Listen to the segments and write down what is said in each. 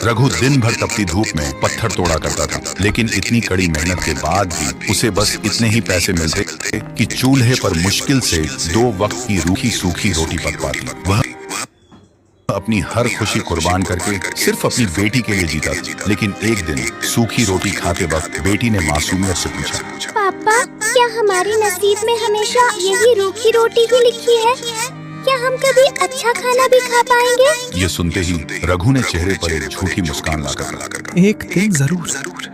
रघु दिन भर तपती धूप में पत्थर तोड़ा करता था, लेकिन इतनी कड़ी मेहनत के बाद भी उसे बस इतने ही पैसे मिलते कि चूल्हे पर मुश्किल से 2 वक्त की रूखी सूखी रोटी पक पाती। वह अपनी हर खुशी कुर्बान करके सिर्फ अपनी बेटी के लिए जीता था। लेकिन एक दिन सूखी रोटी खाते वक्त बेटी ने मासूमियत से पूछा, पापा, क्या हमारे नसीब में हमेशा यही रूखी रोटी ही लिखी है? क्या हम कभी अच्छा खाना भी खा पाएंगे? ये सुनते ही रघु ने चेहरे पर एक झूठी मुस्कान लाकर, एक दिन जरूर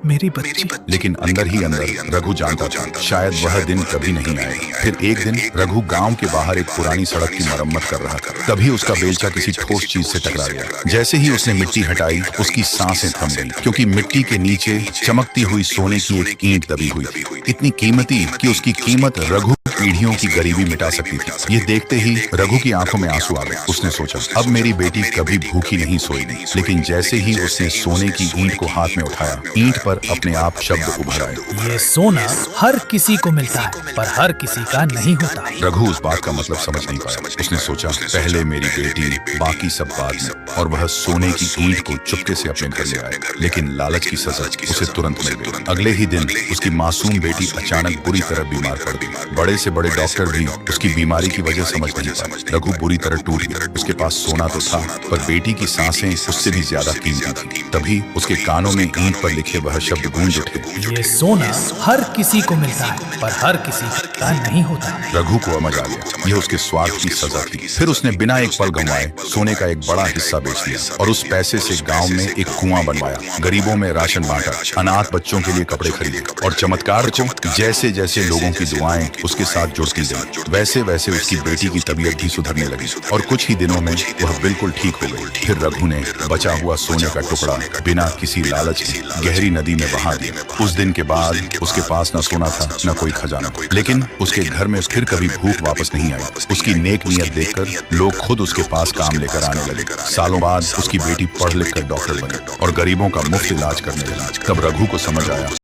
मेरी बच्ची। लेकिन अंदर ही अंदर रघु जानता था शायद वह दिन कभी नहीं आएगा। फिर एक दिन रघु गांव के बाहर एक पुरानी सड़क की मरम्मत कर रहा था। तभी उसका बेलचा किसी ठोस चीज से टकरा गया। जैसे ही उसने मिट्टी हटाई, उसकी सांसें थम गईं, क्योंकि मिट्टी के नीचे चमकती हुई सोने की एक ईंट दबी हुई थी, इतनी कीमती कि उसकी कीमत रघु पीढ़ियों की गरीबी मिटा सकती थी। ये देखते ही रघु की आंखों में आंसू आ गए। उसने सोचा, अब मेरी बेटी कभी भूखी नहीं सोएगी। लेकिन जैसे ही उसने सोने की ईंट को हाथ में उठाया, ईंट पर अपने आप शब्द उभर आए, ये सोना हर किसी को मिलता है, पर हर किसी का नहीं होता। रघु उस बात का मतलब समझ नहीं पाया। उसने सोचा, पहले मेरी बेटी, बाकी सब बाद में। और वह सोने की ईंट को चुपके से अपने घर ले आया। लेकिन लालच की सजा उसे तुरंत मिल गई। अगले ही दिन उसकी मासूम बेटी अचानक बुरी तरह बीमार पड़ गई। बड़े से बड़े डॉक्टर भी उसकी बीमारी की वजह समझ नहीं पाए। रघु बुरी तरह टूट गया। उसके पास सोना तो था, पर बेटी की सांसें उससे भी ज्यादा कीमती थी। तभी उसके कानों में ईंट पर लिखे वह शब्द गूंज उठे, ये सोना हर किसी को मिलता है, पर हर किसी का नहीं होता। रघु को समझ आ गया, यह उसके स्वार्थ की सजा थी। फिर उसने बिना एक पल गंवाए सोने का एक बड़ा हिस्सा बेच दिया और उस पैसे से गांव में एक कुआं बनवाया, गरीबों में राशन बांटा, अनाथ बच्चों के लिए कपड़े खरीदे। और चमत्कार को जैसे जैसे लोगों की दुआएं उसके साथ जुड़ती गई, वैसे वैसे उसकी बेटी की तबीयत भी सुधरने लगी और कुछ ही दिनों में वह बिल्कुल ठीक हो गई। फिर रघु ने बचा हुआ सोने का टुकड़ा बिना किसी लालच के गहरी नदी में बहा दिया। उस दिन के बाद उसके पास न सोना था न कोई खजाना, लेकिन उसके घर में फिर कभी भूख वापस नहीं आई। उसकी नेक नियत देखकर लोग खुद उसके पास काम लेकर आने लगे। सालों बाद उसकी बेटी पढ़ लिख कर डॉक्टर बनी और गरीबों का मुफ्त इलाज करने लगी। तब रघु को समझ आया